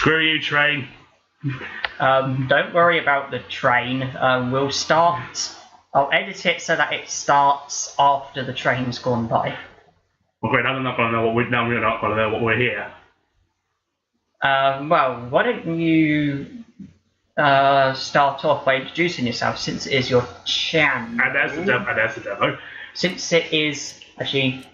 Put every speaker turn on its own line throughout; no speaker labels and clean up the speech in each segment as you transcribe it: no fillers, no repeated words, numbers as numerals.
Screw you, train.
Don't worry about the train. We'll start. I'll edit it so that it starts after the train's gone by.
Okay, now we're not gonna know what we're here.
Well, why don't you start off by introducing yourself, since it is your channel.
And there's the demo.
Since it is actually,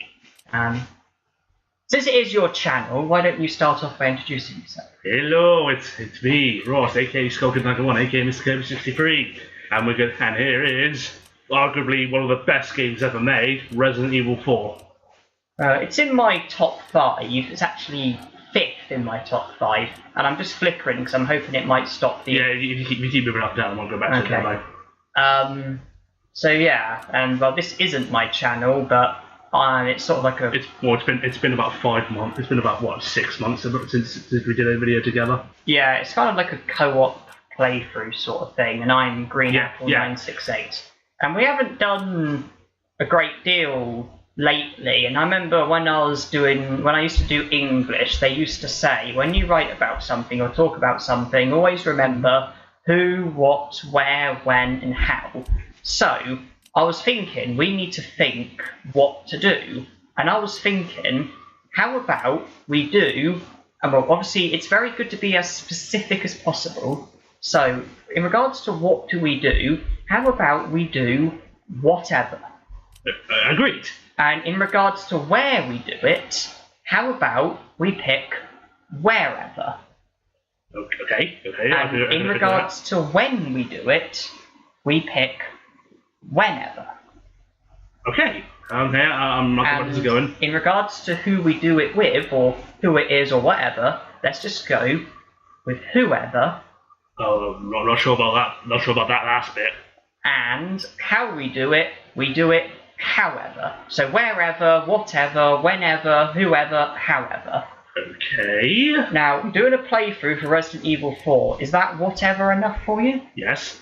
since it is your channel, why don't you start off by introducing yourself?
Hello, it's me, Ross, aka Skulkin91, aka Mr. Kirby63, and and here is arguably one of the best games ever made, Resident Evil 4.
It's in my top 5. It's actually 5th in my top 5, and I'm just flickering because I'm hoping it might stop the.
Yeah, if you keep moving up and down, I'll go back to the demo.
So yeah, and well, this isn't my channel, but it's sort of like a.
It's been about 5 months. It's been about what 6 months since we did a video together.
Yeah, it's kind of like a co-op playthrough sort of thing, and I'm Green Apple 968, and we haven't done a great deal lately. And I remember when I used to do English, they used to say when you write about something or talk about something, always remember who, what, where, when, and how. So I was thinking we need to think what to do, and I was thinking, how about we do, and well, obviously it's very good to be as specific as possible. So in regards to what do we do, how about we do whatever?
Agreed.
And in regards to where we do it, how about we pick wherever?
Okay.
And in regards to when we do it, we pick whenever.
Okay, I'm not sure where this is going.
In regards to who we do it with, or who it is, or whatever, let's just go with whoever.
Oh, I'm not sure about that. Not sure about that last bit.
And how we do it however. So wherever, whatever, whenever, whoever, however.
Okay.
Now, doing a playthrough for Resident Evil 4, is that whatever enough for you?
Yes.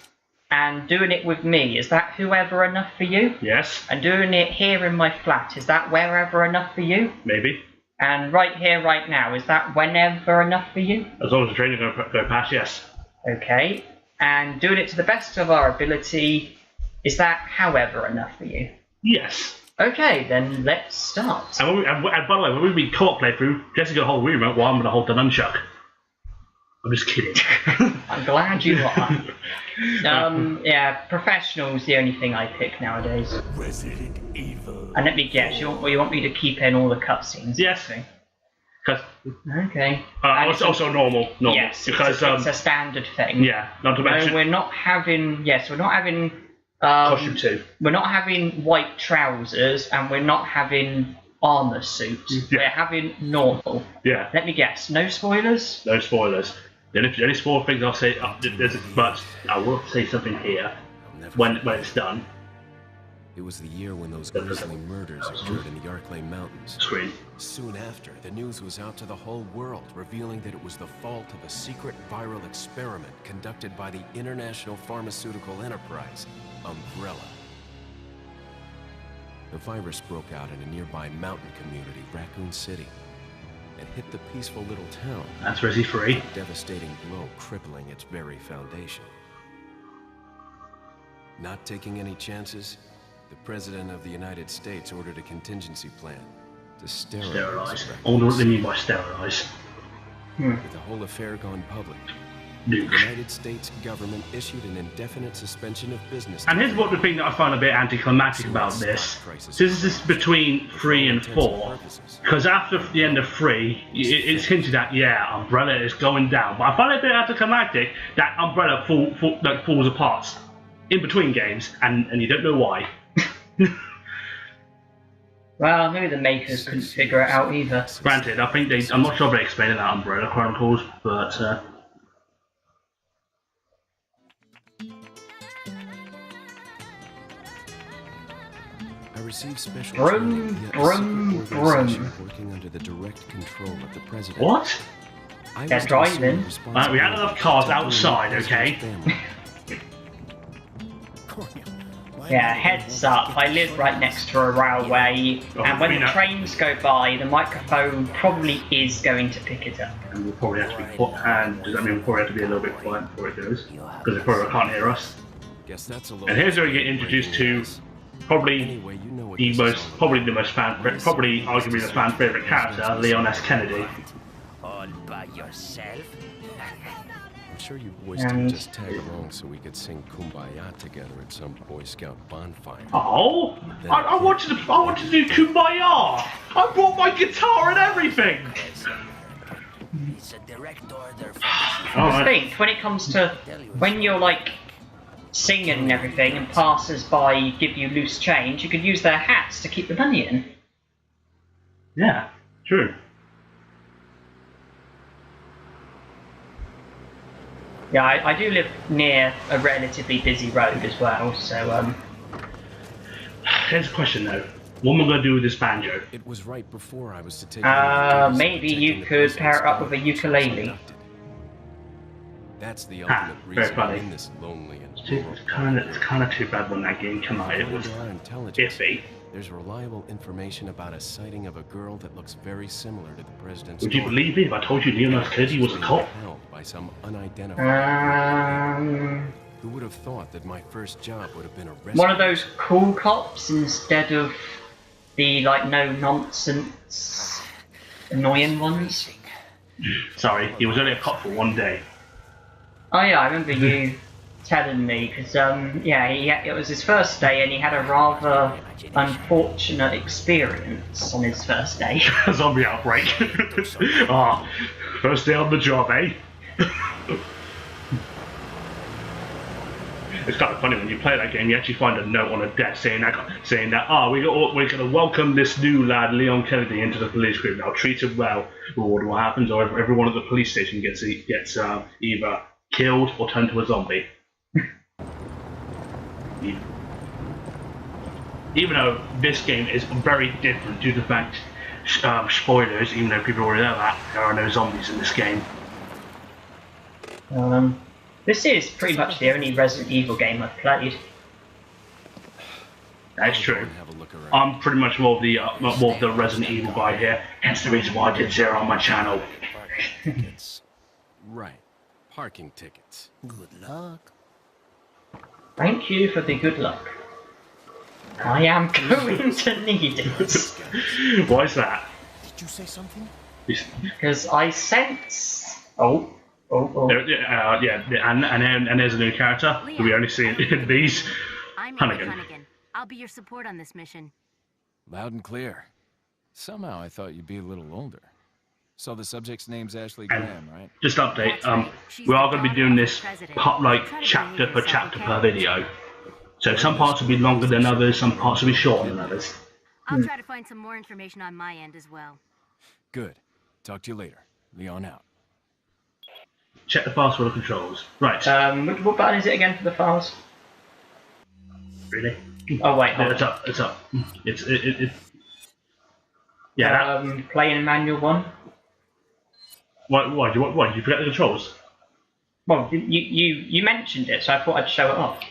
And doing it with me, is that whoever enough for you?
Yes.
And doing it here in my flat, is that wherever enough for you?
Maybe.
And right here, right now, is that whenever enough for you?
As long as the train is going to go past, yes.
Okay. And doing it to the best of our ability, is that however enough for you?
Yes.
Okay, then let's start.
And by the way, when we co-op playthrough, Jesse's going to hold the remote while I'm going to hold the nunchuck. I'm just kidding.
I'm glad you are. Yeah, professional's the only thing I pick nowadays.
Resident Evil.
And let me guess, you want me to keep in all the cutscenes?
Yes.
Okay.
Also normal.
Yes,
because
it's a standard thing.
Yeah, not to mention.
No, we're not having.
Costume 2.
We're not having white trousers, and we're not having armor suits.
Yeah.
We're having normal.
Yeah.
Let me guess. No spoilers.
No spoilers. The only spoiler things I'll say, but I will say something here when it's done.
It was the year when those grisly murders occurred in the Arklay Mountains.
Screen.
Soon after, the news was out to the whole world, revealing that it was the fault of a secret viral experiment conducted by the international pharmaceutical enterprise, Umbrella. The virus broke out in a nearby mountain community, Raccoon City, and hit the peaceful little town.
That's Resi 3.
A devastating blow crippling its very foundation. Not taking any chances, the President of the United States ordered a contingency plan to sterilize.
I wonder what they mean by sterilize.
With the whole affair gone public, the United States government issued an indefinite suspension of business.
And here's what the thing that I find a bit anticlimactic about this. So this is between 3 and 4. Because after the end of 3, it's hinted at, yeah, Umbrella is going down. But I find it a bit anticlimactic that Umbrella falls apart in between games, and you don't know why.
Well, maybe the makers couldn't figure it out either.
Granted, I think I'm not sure if they explained it in that Umbrella Chronicles, but
I received special
Brum, brum, brum.
working under the direct control of the president.
what?
Get driving.
Right, we had enough cars outside, okay?
Yeah, heads up, I live right next to a railway, and when the trains go by, the microphone probably is going to pick it up.
And we'll probably have to be does that mean we'll probably have to be a little bit quiet before it goes? Because they probably can't hear us.
Guess that's a
And here's where we get introduced to probably arguably the fan favorite character, Leon S. Kennedy.
All by yourself?
I'm sure you boys didn't just tag along so we could sing Kumbaya together at some Boy Scout bonfire.
Oh, I wanted to do Kumbaya. I brought my guitar and everything.
It's a direct order from
I think when it comes to when you're like singing and everything, and passers-by give you loose change, you could use their hats to keep the money in.
Yeah, true.
Yeah, I do live near a relatively busy road as well, so
Here's a question though. What am I going to do with this banjo?
It was right before I was to take
maybe you could pair it up with a ukulele.
That's the ultimate reason I'm in this lonely and
it's kind of too bad when that game came out. It was iffy.
There's reliable information about a sighting of a girl that looks very similar to the president's.
Would you believe me if I told you Leon S. Kennedy was a cop?
Held by some unidentified. Who would have thought that my first job would have been arrested?
One of those cool cops instead of the like no nonsense annoying ones.
Sorry, he was only a cop for one day.
Oh yeah, I remember you telling me, because it was his first day and he had a rather unfortunate experience on his first day.
A zombie outbreak. First day on the job, eh? It's kind of funny when you play that game. You actually find a note on a desk saying that we're going to welcome this new lad, Leon Kennedy, into the police group. Now treat him well. Reward what happens, or everyone at the police station gets either killed or turned to a zombie. Even though this game is very different due to the fact, spoilers, even though people already know that, there are no zombies in this game.
This is pretty much the only Resident Evil game I've played.
That's true. I'm pretty much more of the Resident Evil guy here. Hence the reason why I did Zero on my channel.
Right. Parking tickets.
Good luck.
Thank you for the good luck. I am going to need it.
Why is that?
Did you say something?
Because I sense. Oh.
And there's a new character who we only see in these.
I'm Hunnigan. I'll be your support on this mission.
Loud and clear. Somehow I thought you'd be a little older. So the subject's name's Ashley Graham, right?
Just update. We are going to be doing this chapter per chapter per video. So some parts will be longer than others, some parts will be shorter than others.
I'll try to find some more information on my end as well.
Good. Talk to you later. Leon out.
Check the files for the controls. Right.
What button is it again for the files?
Really?
Oh wait,
it's up. It's up. It's yeah.
Playing manual 1.
Why? You forget the controls?
Well, you mentioned it, so I thought I'd show it off.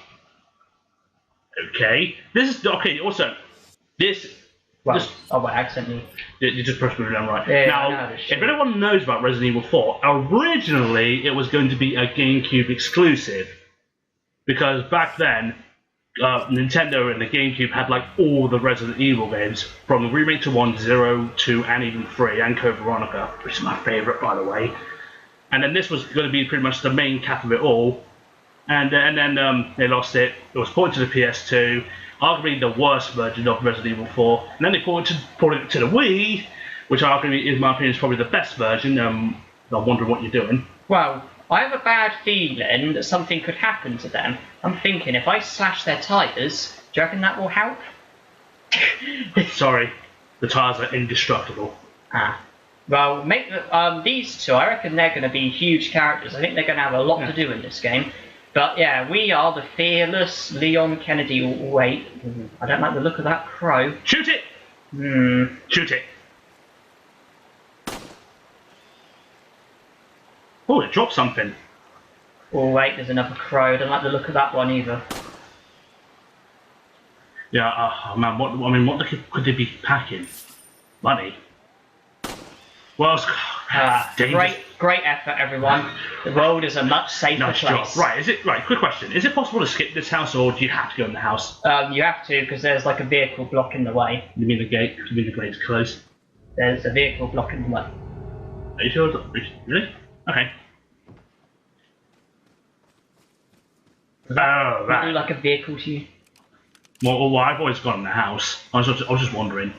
Okay. This is okay. Also, this.
Well, I accidentally.
You just pressed me down right.
Yeah,
now, if anyone knows about Resident Evil 4, originally it was going to be a GameCube exclusive, because back then, Nintendo and the GameCube had like all the Resident Evil games, from the remake to 1, 0, 2, and even 3, and Code Veronica, which is my favourite, by the way. And then this was going to be pretty much the main cap of it all. And then they lost it. It was ported to the PS2, arguably the worst version of Resident Evil 4. And then they ported it to the Wii, which arguably, in my opinion, is probably the best version. I'm wondering what you're doing.
Well, I have a bad feeling that something could happen to them. I'm thinking if I slash their tyres, do you reckon that will help?
Sorry, the tyres are indestructible.
Well, make these two, I reckon they're going to be huge characters. I think they're going to have a lot to do in this game. But yeah, we are the fearless Leon Kennedy. Wait, I don't like the look of that crow.
Shoot it! Shoot it. Oh, it dropped something.
Oh wait, there's another crow. I don't like the look of that one either.
Yeah, oh man, what could they be packing? Money. Well,
great effort, everyone. The world is a much safer
nice
place.
Job. Right, quick question. Is it possible to skip this house, or do you have to go in the house?
You have to, because there's like a vehicle blocking the way.
You mean the gate? You mean the gate's closed?
There's a vehicle blocking the way.
Are you sure? Really? Okay.
Does that
right.
look like a vehicle to you?
Well, I've always gone in the house. I was just wondering.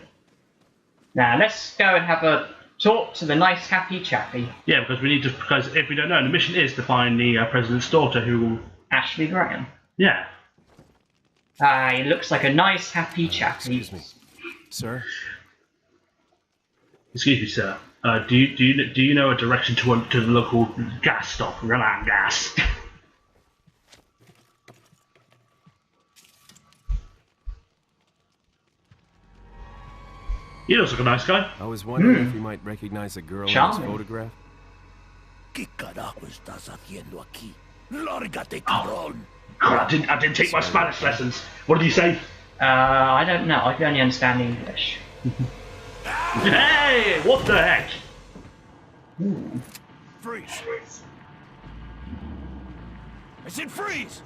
Now, let's go and have a talk to the nice, happy chappy.
Yeah, because if we don't know, the mission is to find the president's daughter who will...
Ashley Graham.
Yeah.
He looks like a nice, happy chappy.
Excuse me, sir.
Excuse me, sir. Do you know a direction to the local gas stop? Run out of gas. He looks like a nice guy.
I was wondering if you might recognize a girl in this photograph.
¿Qué carajo estás haciendo aquí? Lárgate, cabrón.
God, I didn't take my Spanish lessons. What did you say?
I don't know. I can only understand English.
Hey, what the heck?
Freeze. I said freeze.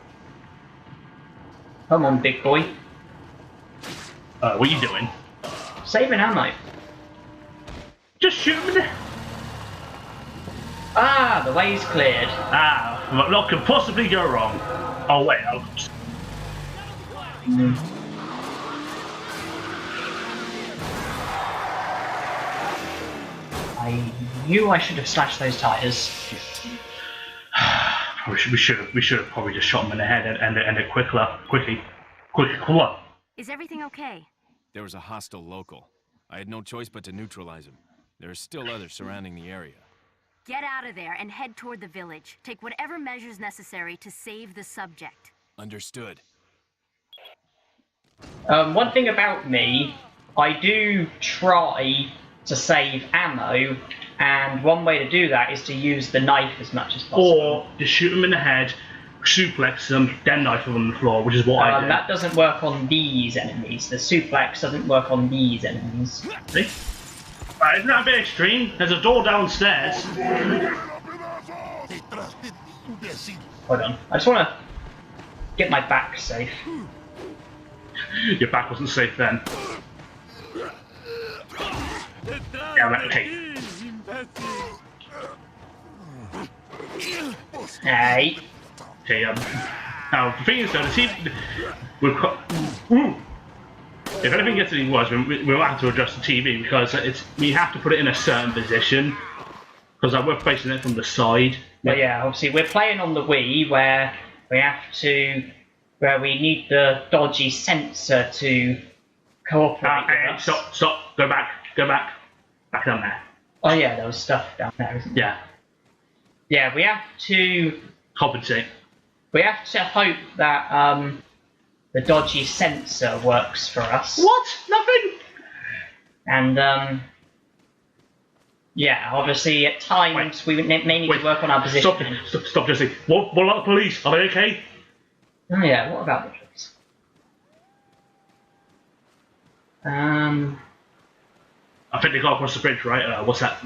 Come on, big boy.
What are you doing?
Saving ammo.
Just shoot him in the...
Ah, the way's cleared.
What could possibly go wrong? Oh wait,
I knew I should have slashed those tires.
we should have probably just shot him in the head and end it quickly.
Is everything okay?
There was a hostile local. I had no choice but to neutralize him. There are still others surrounding the area.
Get out of there and head toward the village. Take whatever measures necessary to save the subject.
Understood.
One thing about me, I do try to save ammo, and one way to do that is to use the knife as much as possible.
Or just shoot him in the head, suplex them, then knife him on the floor, which is what I did.
That doesn't work on these enemies. The suplex doesn't work on these enemies.
See? Right, isn't that a bit extreme? There's a door downstairs.
Hold on. I just want to get my back safe.
Your back wasn't safe then. Yeah, okay.
Hey.
Okay, now the thing is though, to see if anything gets any worse, we'll have to adjust the TV because we have to put it in a certain position because we're facing it from the side.
But yeah, obviously we're playing on the Wii where we need the dodgy sensor to cooperate with us.
Stop, go back down there.
Oh yeah, there was stuff down there, isn't there?
Yeah.
Yeah, we have to
Compensate.
We have to hope that the dodgy sensor works for us.
What? Nothing?
And yeah, obviously at times we may need to work on our position.
Stop, Jesse. What about the police? Are they okay?
Oh yeah, what about the police?
I think they got across the bridge, right? What's that?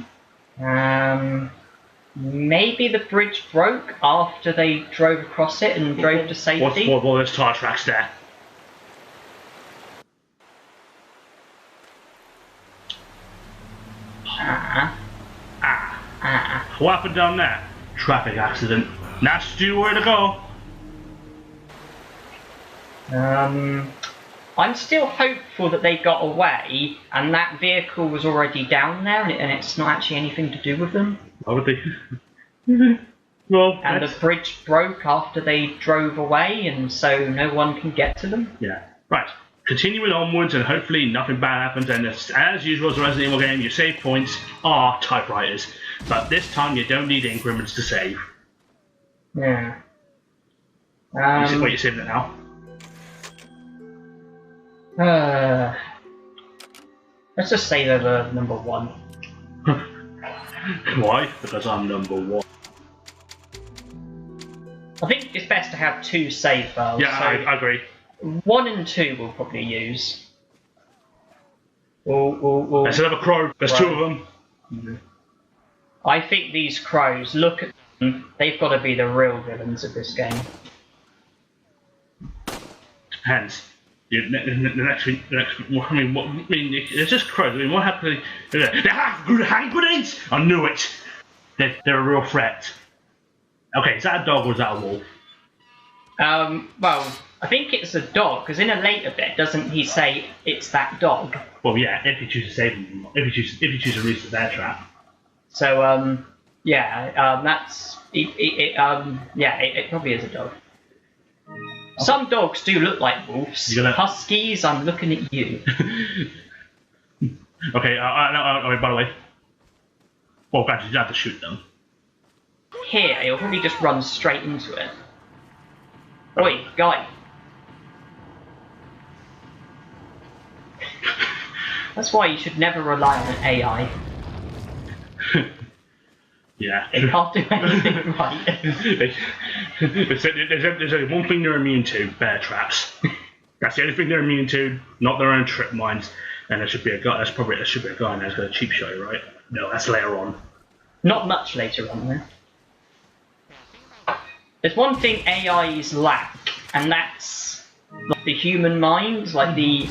Maybe the bridge broke after they drove across it and drove to safety.
What there's tire tracks there? What happened down there? Traffic accident. Nasty way to go.
I'm still hopeful that they got away and that vehicle was already down there and it's not actually anything to do with them.
Why would they? Well,
and the bridge broke after they drove away and so no one can get to them.
Yeah. Right. Continuing onwards and hopefully nothing bad happens, and as usual as a Resident Evil game, your save points are typewriters. But this time you don't need increments to save.
Yeah.
Wait, you're saving it now?
Let's just save over number 1.
Why? Because I'm number 1.
I think it's best to have 2 save files.
Yeah,
so
I agree.
1 and 2 we'll probably use.
Let's have a crow. There's 2 of them.
Mm-hmm. I think these crows, look at them, they've got to be the real villains of this game.
Hence, the next, I mean, it's just crows. I mean, what happened? They have good hand grenades. I knew it. They're a real threat. Okay, is that a dog or is that a wolf?
Well, I think it's a dog, because in a later bit, doesn't he say it's that dog?
Well, yeah, if you choose to save them, if you choose to release the bear trap.
So, yeah, that's it probably is a dog. Okay. Some dogs do look like wolves. Huskies, I'm looking at you.
Okay, by the way, well, granted, you have to shoot them.
Here, he'll probably just run straight into it. Oi, guy. That's why you should never rely on an AI.
Yeah.
They can't do anything right.
There's only one thing they're immune to: bear traps. That's the only thing they're immune to, not their own trip mines. And there should be a guy. There should be a guy in there who's got a cheap shot, right? No, that's later on.
Not much later on, though. There's one thing AIs lack, and that's like the human mind, like the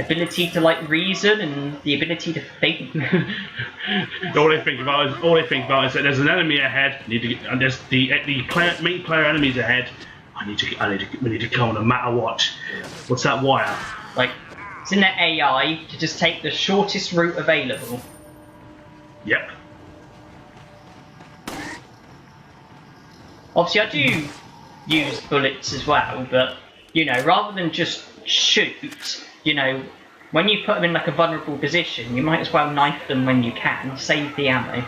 ability to like reason and the ability to think.
all they think about is that there's an enemy ahead. And there's the main player enemies ahead. We need to kill them no matter what. What's that wire?
Like, it's in their AI to just take the shortest route available.
Yep.
Obviously, I do use bullets as well, but, you know, rather than just shoot, you know, when you put them in like a vulnerable position, you might as well knife them when you can, save the ammo.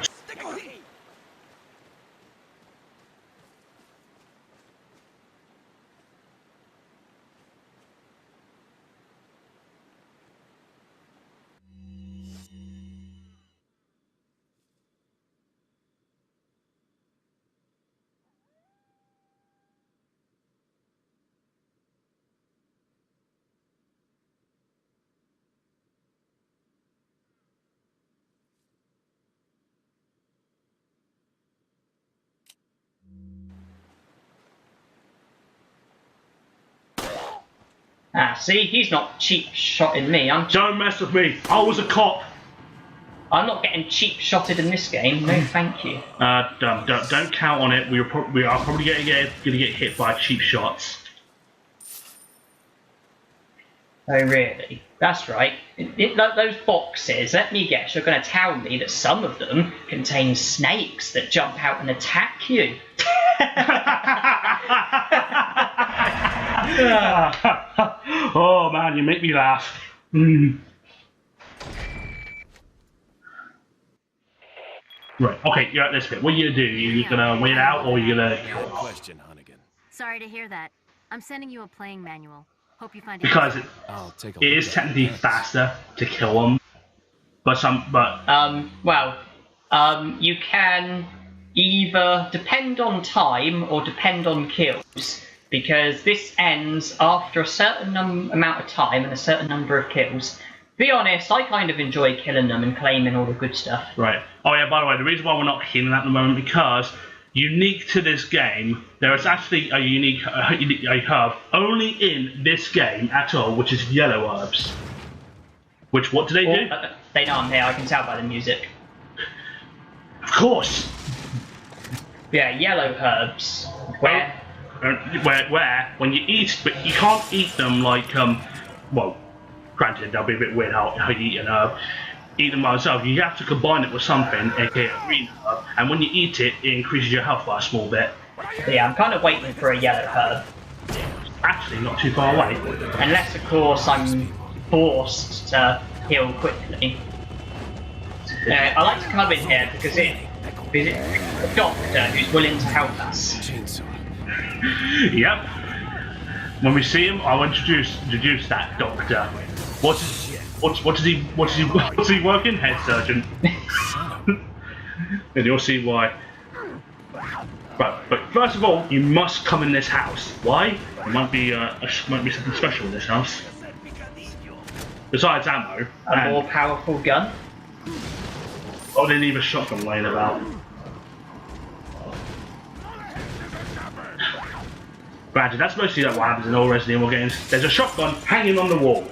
Ah, see, he's not cheap shotting me.
Don't mess with me. I was a cop.
I'm not getting cheap shotted in this game. No, thank you.
Don't count on it. We are probably going to get hit by cheap shots.
Oh, really? That's right. Those boxes, let me guess, you're going to tell me that some of them contain snakes that jump out and attack you.
Oh man, you make me laugh. Right, okay, you're at this bit. What are you gonna do? You gonna wait out or are you gonna kill it?
Question, Hunnigan.
Sorry to hear that. I'm sending you a playing manual. Hope you find it.
Because
it
is technically faster to kill them,
you can either depend on time or depend on kills, because this ends after a certain amount of time and a certain number of kills. To be honest, I kind of enjoy killing them and claiming all the good stuff.
Right. Oh yeah, by the way, the reason why we're not healing at the moment, because unique to this game, there is actually a unique herb only in this game at all, which is yellow herbs. Which, what do they do?
They know I'm here, I can tell by the music.
Of course!
Yeah, yellow herbs.
Where when you eat, but you can't eat them like, well, granted, that'll be a bit weird how you eat an herb. Eat them by itself. You have to combine it with something, aka a green herb, and when you eat it, it increases your health by a small bit.
Yeah, I'm kind of waiting for a yellow herb.
Actually, not too far away.
Unless, of course, I'm forced to heal quickly. I like to come in here because it's a doctor who's willing to help us.
Yep. When we see him, I'll introduce that doctor. What does he work in? Head surgeon. And you'll see why. But first of all, you must come in this house. Why? There might be something special in this house. Besides ammo.
A more powerful gun.
Oh, they leave a shotgun laying about. Granted, that's mostly what happens in all Resident Evil games. There's a shotgun hanging on the wall.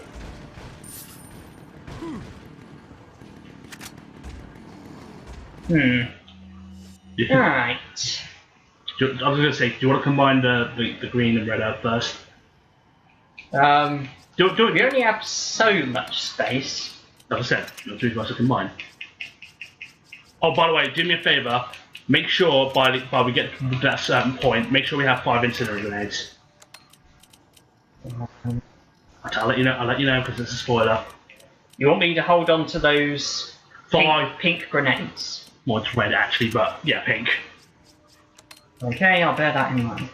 Alright.
I was going to say, do you want to combine the green and red out first?
We only have so much space.
Like I said, you're too much to combine. Oh, by the way, do me a favour. Make sure by we get to that certain point, make sure we have 5 incendiary grenades. I'll let you know because it's a spoiler.
You want me to hold on to those
5
pink grenades?
Well, it's red actually, but yeah, pink.
Okay, I'll bear that in mind.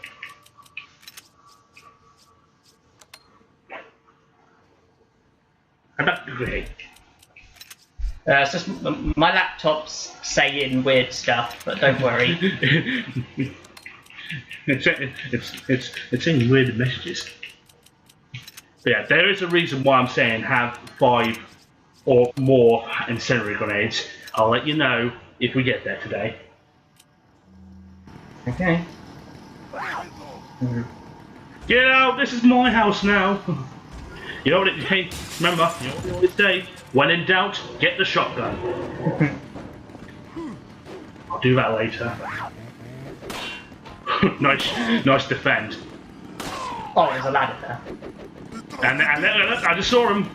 How about the grenade?
It's just my laptop's saying weird stuff, but don't worry.
it's saying weird messages. But yeah, there is a reason why I'm saying have 5 or more incendiary grenades. I'll let you know if we get there today.
Okay.
Get out! This is my house now. You know what it? Hey, remember? You know what it say? When in doubt, get the shotgun. I'll do that later. nice defend.
Oh, there's a ladder there.
And I just saw him.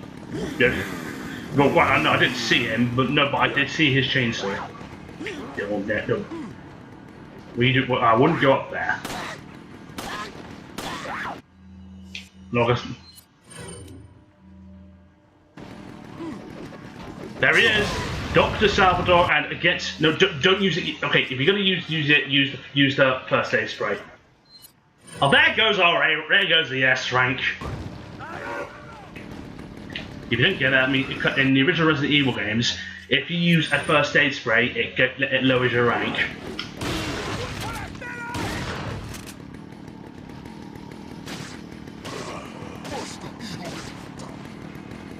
Yeah. Well, no, I didn't see him, but I did see his chainsaw. No. I wouldn't go up there. No, listen. There he is, Dr. Salvador, and against don't use it. Okay, if you're gonna use it, use the first aid spray. Oh, there goes our A. There goes the S rank. If you don't get that, I mean, in the original Resident Evil games, if you use a first aid spray, it lowers your rank.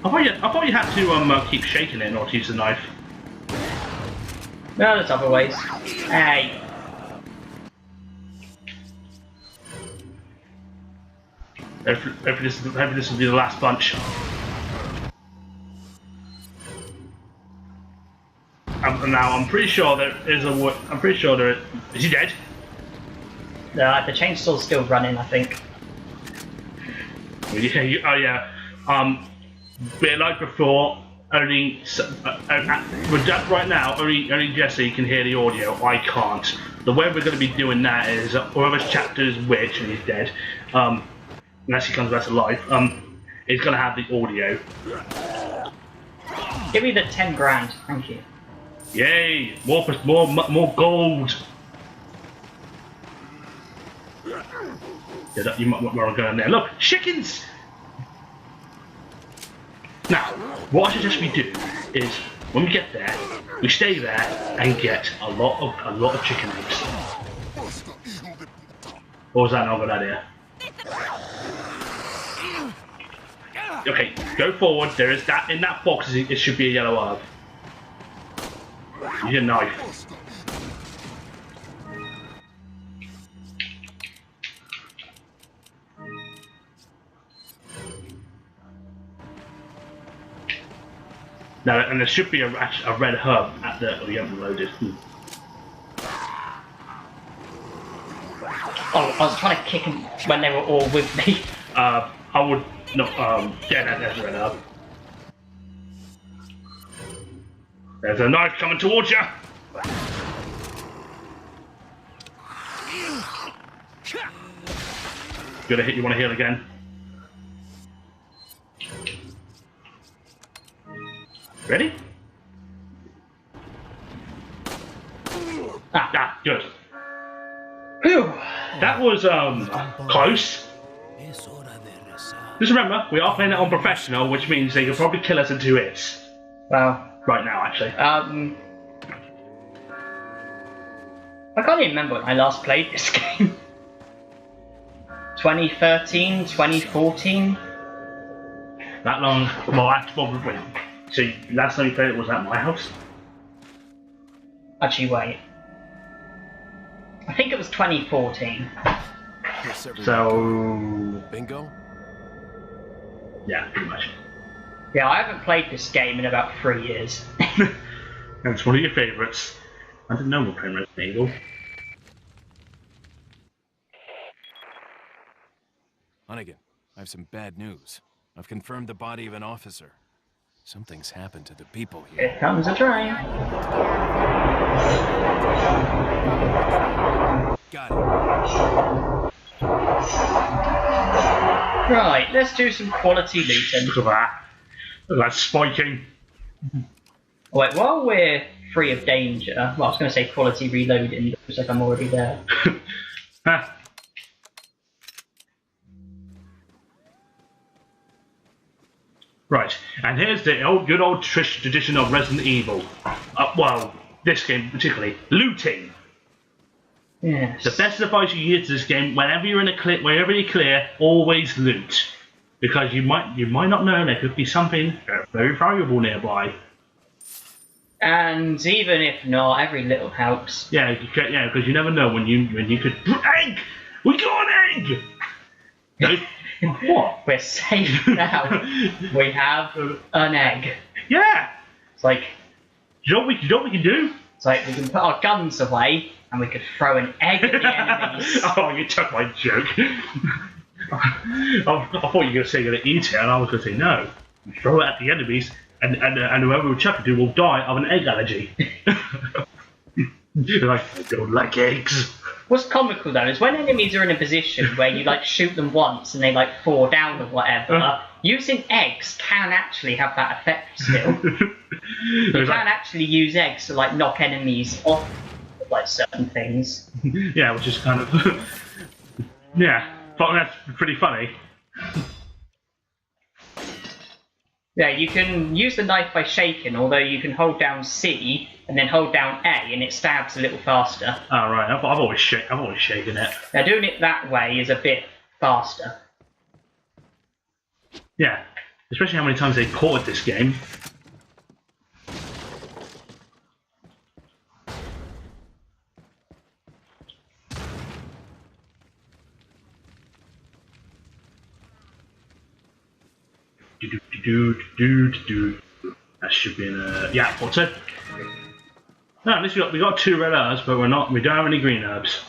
I thought you had to keep shaking it in order to use the knife.
No, there's other ways. Hey.
Hopefully this will be the last bunch. Now I'm pretty sure there is a. I'm pretty sure there is. Is he dead?
No, the chainsaw's still running, I think.
Yeah. But like before, only with that right now, only Jesse can hear the audio. I can't. The way we're going to be doing that is whoever's chapter is which, and he's dead, unless he comes back to life, is going to have the audio.
Give me the 10 grand, thank you.
Yay! More gold. Yeah, you might want to go in there. Look, chickens. Now, what I suggest we do is, when we get there, we stay there and get a lot of chicken eggs. Or was that not a good idea? Okay, go forward. There is that in that box. It should be a yellow herb. Use your knife. No, and there should be a red herb at the. Oh, you haven't loaded.
Oh, I was trying to kick them when they were all with me.
I would not. Yeah, there's a red herb. There's a knife coming towards you. Gonna hit. You want to heal again? Ready? Good.
Phew.
That was close. Just remember, we are playing it on professional, which means they could probably kill us in 2 hits.
Well,
right now, actually.
I can't even remember when I last played this game. 2013, 2014?
That long? Well, that's probably. So last time you played it was at my house?
Actually, wait. I think it was 2014.
So...
Bingo?
Yeah, pretty much.
Yeah, I haven't played this game in about 3 years.
It's one of your favourites. I didn't know we were playing Resident Evil.
Hunnigan, I have some bad news. I've confirmed the body of an officer. Something's happened to the people here.
Here comes a train.
Got it.
Right, let's do some quality looting.
Look at that. Look at that spiking.
Wait, while we're free of danger, well, I was going to say quality reloading, but looks like I'm already there.
Right, and here's the old, good old tradition of Resident Evil. Well, this game particularly, looting.
Yes.
The best advice you give to this game: whenever you're in a wherever you clear, always loot, because you might not know there could be something very valuable nearby.
And even if not, every little helps.
Yeah, because you never know when you could egg. We got an egg. No, what?
We're safe now. We have an egg.
Yeah.
It's like,
You know what we can do?
it's like we can put our guns away and we could throw an egg at the enemies.
Oh, you took my joke. I thought you were going to say you're going to eat it, and I was going to say no. You throw it at the enemies, and whoever we chuck it to will die of an egg allergy. You're like, I don't like eggs.
What's comical though is when enemies are in a position where you like shoot them once and they like fall down or whatever, using eggs can actually have that effect still. You can actually use eggs to like knock enemies off like certain things.
Yeah, which is kind of yeah, but that's pretty funny.
Yeah, you can use the knife by shaking, although you can hold down C and then hold down A and it stabs a little faster.
Oh right, I've always shaken it.
Now doing it that way is a bit faster.
Yeah, especially how many times they ported this game. That should be in a auto. No, at least we got 2 red herbs, but we don't have any green herbs.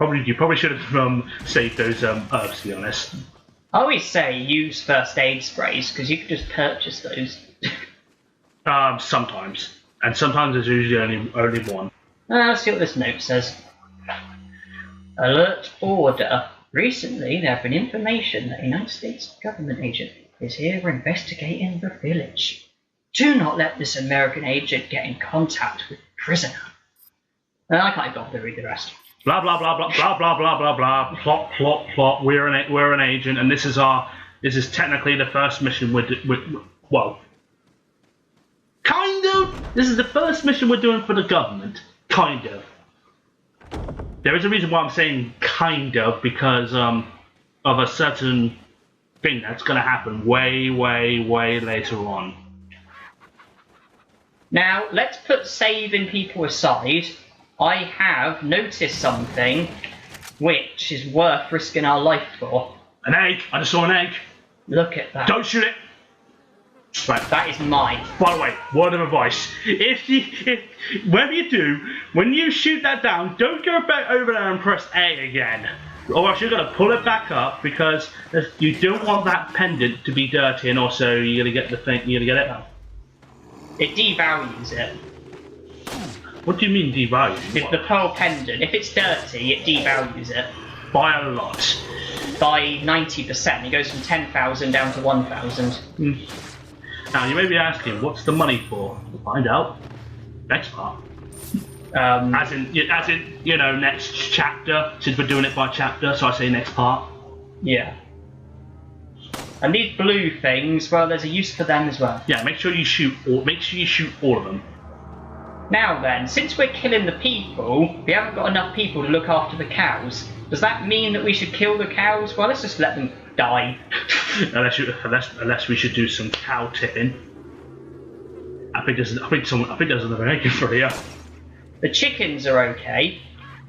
You probably should have saved those herbs, to be honest.
I always say use first aid sprays because you can just purchase those.
Sometimes, and sometimes there's usually only one.
Let's see what this note says. Alert order. Recently, there have been information that a United States government agent is here investigating the village. Do not let this American agent get in contact with the prisoner. I can't bother to read the rest.
Blah blah blah blah blah blah blah blah blah. Plot plot plot. We're an agent, and this is technically the first mission well, kind of. This is the first mission we're doing for the government, kind of. There is a reason why I'm saying kind of, because of a certain thing that's going to happen way, way, way later on.
Now, let's put saving people aside. I have noticed something which is worth risking our life for.
An egg! I just saw an egg!
Look at that.
Don't shoot it! Right.
That is mine.
By the way, word of advice. Whatever you do, when you shoot that down, don't go back over there and press A again. Or else you're going to pull it back up, because you don't want that pendant to be dirty, and also you're going to get the thing, you're going to get it.
It devalues it.
What do you mean devalues?
If the pearl pendant, if it's dirty, it devalues it.
By a lot.
By 90%. It goes from 10,000 down to 1,000.
Now you may be asking, what's the money for? We'll find out. Next part. As in, you know, next chapter, since we're doing it by chapter, so I say next part.
Yeah. And these blue things, well, there's a use for them as well.
Yeah, make sure you shoot all of them.
Now then, since we're killing the people, we haven't got enough people to look after the cows. Does that mean that we should kill the cows? Well, let's just let them die.
unless we should do some cow tipping. I think there's another egg for you.
The chickens are okay.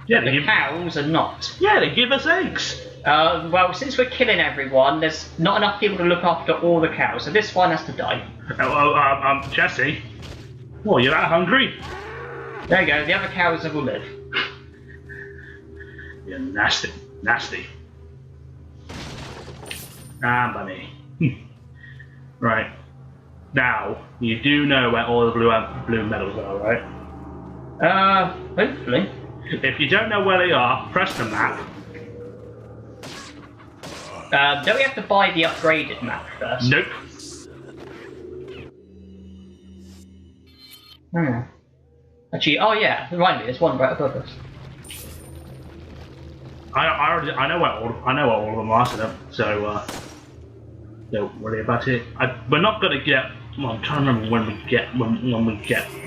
Yeah,
the cows are not.
Yeah, they give us eggs.
Well, since we're killing everyone, there's not enough people to look after all the cows, so this one has to die.
Jesse. Oh, you're that hungry?
There you go. The other cows will live.
You're nasty. Bunny. Right. Now, you do know where all the blue medals are, right?
Hopefully.
If you don't know where they are, press the map.
Don't we have to buy the upgraded map first?
Nope.
Actually, oh yeah, remind me, there's one right above us.
I know where all of them are, so don't worry about it. We're not gonna get. Well, I'm trying to remember when we get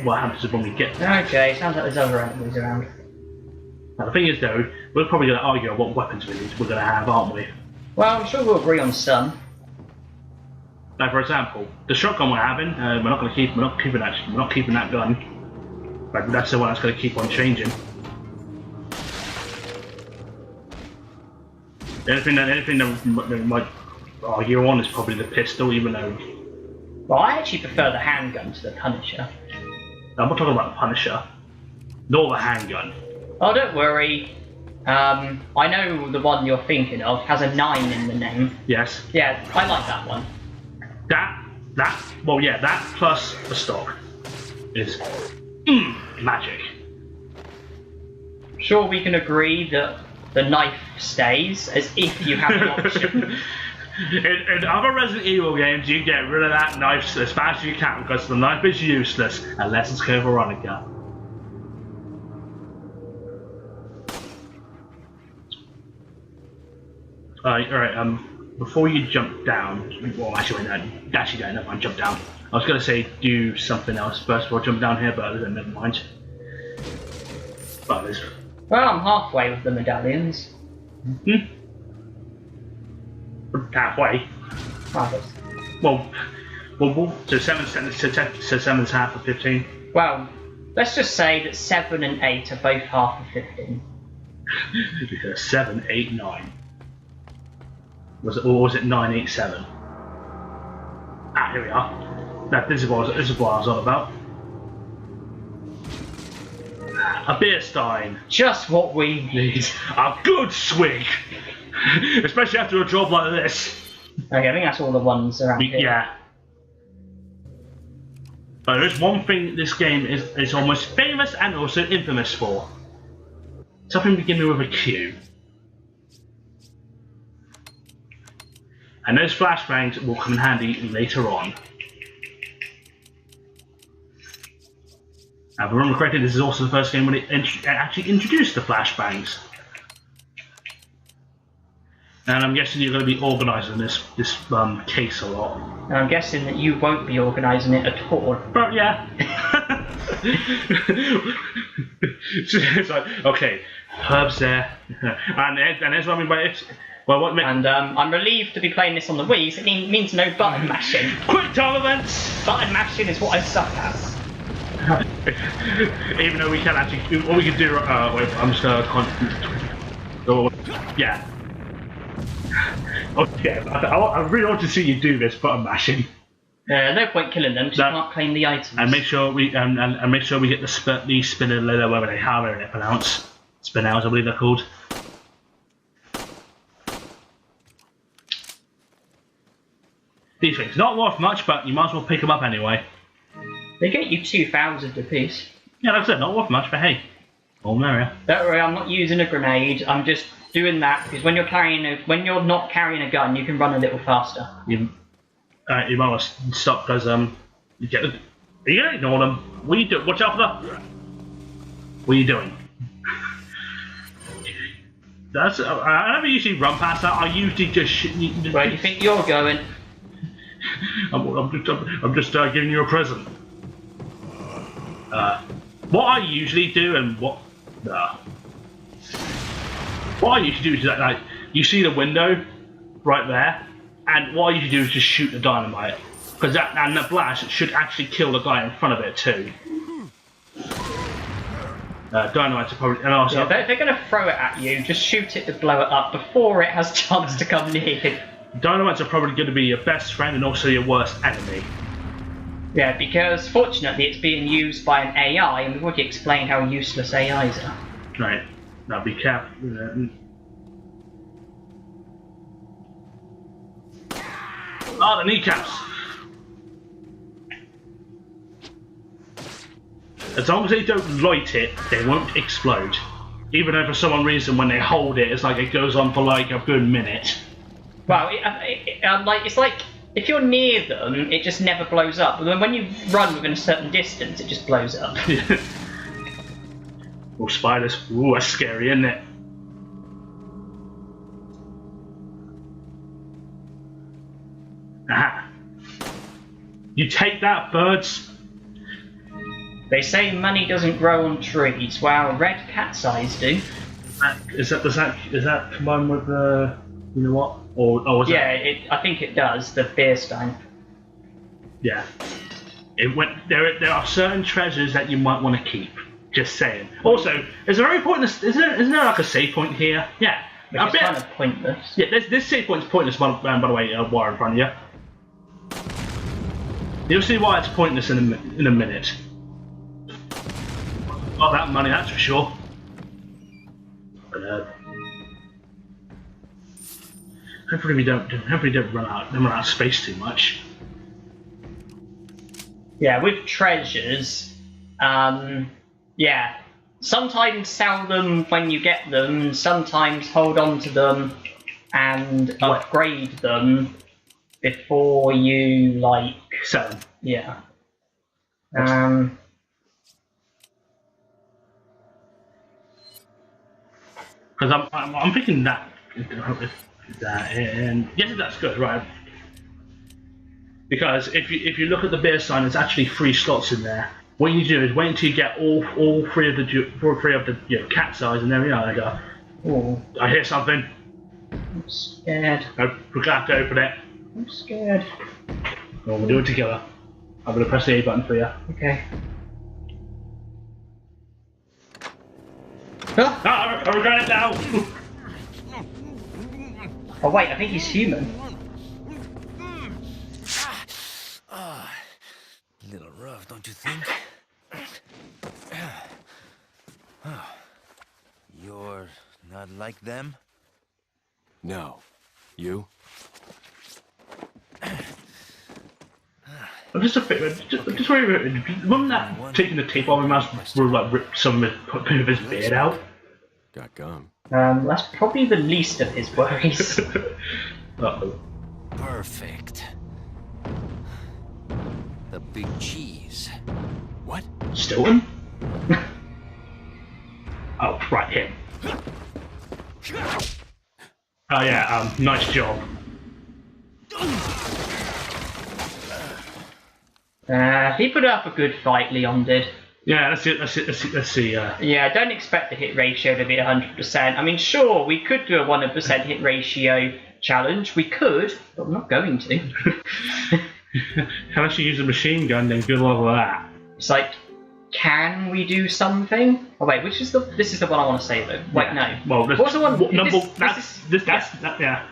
what happens when we get there.
Okay, sounds like there's other enemies around.
Now, the thing is, though, we're probably gonna argue on what weapons we're gonna have, aren't we?
Well, I'm sure we'll agree on some.
Like, for example, the shotgun we're having, we're not keeping that gun. But that's the one that's going to keep on changing. Anything that we might argue on is probably the pistol, even though.
Well, I actually prefer the handgun to the Punisher.
I'm not talking about the Punisher, nor the handgun.
Oh, don't worry. I know the one you're thinking of has a 9 in the name.
Yes.
Yeah, I like that one.
That plus the stock is magic.
Sure, we can agree that the knife stays, as if you have an option.
In other Resident Evil games, you get rid of that knife as fast as you can because the knife is useless unless it's Code Veronica. Alright, before you jump down, well, actually, no, never mind, jump down. I was going to say do something else first before I jump down here, but never mind. Well,
I'm halfway with the medallions.
Halfway? Well, so 7's half of 15.
Well, let's just say that 7 and 8 are both half of 15.
7, 8, 9. Was it 9, 8, 7? Ah, here we are. This is what I was on about. A beer stein.
Just what we need.
A good swig. Especially after a job like this.
Okay, I think that's all the ones around here.
Yeah. But there is one thing this game is almost famous and also infamous for. Something beginning with a Q. And those flashbangs will come in handy later on. Now, if I remember correctly, this is also the first game when it actually introduced the flashbangs. And I'm guessing you're going to be organising this case a lot.
And I'm guessing that you won't be organising it at all.
But yeah. It's like, okay, herbs there. And that's what I mean by it. Well,
and I'm relieved to be playing this on the Wii, so it means no button mashing.
Quick time events!
Button mashing is what I suck at.
Even though we can actually, what we can do, wait, I'm just yeah. Oh yeah, I really want to see you do this button mashing.
No point killing them, because you can't claim the items.
And make sure we get the spinner leather, whatever they have it pronounced. Spinels, I believe they're called. These things, not worth much, but you might as well pick them up anyway.
They get you 2,000 apiece.
Yeah, like I said, not worth much, but hey, all merrier.
Don't worry, I'm not using a grenade. I'm just doing that because when you're not carrying a gun, you can run a little faster.
You might want to stop because are you gonna ignore them? What are you doing? Watch out for that. What are you doing? I never usually run past that. I usually just.
Where do you think you're going?
I'm just giving you a present. What I usually do and what I usually do is like you see the window right there, and what I usually do is just shoot the dynamite, because the blast should actually kill the guy in front of it too. Dynamites are probably, and also
if they're going to throw it at you, just shoot it to blow it up before it has a chance to come near you.
Dynamites are probably going to be your best friend and also your worst enemy.
Yeah, because fortunately it's being used by an AI, and we've already explained how useless AIs are.
Right. Now be careful. Oh, the kneecaps! As long as they don't light it, they won't explode. Even though for some reason when they hold it, it's like it goes on for like a good minute.
Well, it's like if you're near them, it just never blows up. But then when you run within a certain distance, it just blows up.
Oh, spiders. Ooh, that's scary, isn't it? Aha. You take that, birds.
They say money doesn't grow on trees, while red cat's eyes do.
Is that combined with the you know what? Or
I think it does. The beer stein.
Yeah. There are certain treasures that you might want to keep. Just saying. Also, is there any pointless? Isn't there like a save point here? Yeah.
Which is kind of pointless.
Yeah, this save point's pointless. By the way, wire in front of you. You'll see why it's pointless in a minute. Got that money, that's for sure. Hopefully we don't run out of space too much. Yeah,
with treasures, sometimes sell them when you get them. Sometimes hold on to them and upgrade them before you
sell them.
Yeah.
Because I'm thinking that and yes, that's good, right? Because if you look at the beer sign, there's actually 3 slots in there. What you do is wait until you get all three of the cat's eyes, and there we are. I go, oh, I hear something.
I'm scared.
We're gonna have to open it.
I'm scared.
Well, we'll do it together. I'm gonna press the A button for you.
Okay.
Ah, we're going now.
Oh wait, I think he's human.
A little rough, don't you think? You're not like them?
No. You?
I'm just worried about wasn't that taking the tape off him mouth will like rip some of his beard out?
Got gum.
That's probably the least of his worries.
Uh-oh.
Perfect. The big cheese.
What?
Stilton? Oh, right, him. Oh yeah, nice job.
He put up a good fight, Leon did.
Yeah, let's see.
Yeah, don't expect the hit ratio to be 100%. I mean, sure, we could do a 100% hit ratio challenge. We could, but we're not going to.
Unless you use a machine gun, then good luck with that.
It's like, can we do something? Oh wait, this is the one I want to say though. Wait,
yeah.
no.
Well,
what's the one?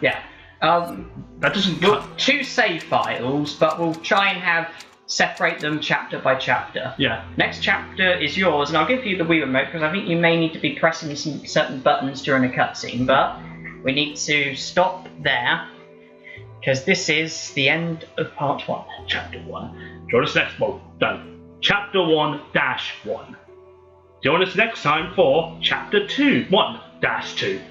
Yeah. That doesn't.
We'll 2 save files, but we'll try and separate them chapter by chapter.
Yeah.
Next chapter is yours, and I'll give you the Wii remote because I think you may need to be pressing some certain buttons during a cutscene, but we need to stop there because this is the end of part 1.
Chapter 1. Join us next. Well, done. Chapter 1-1. Join us next time for Chapter 1-2.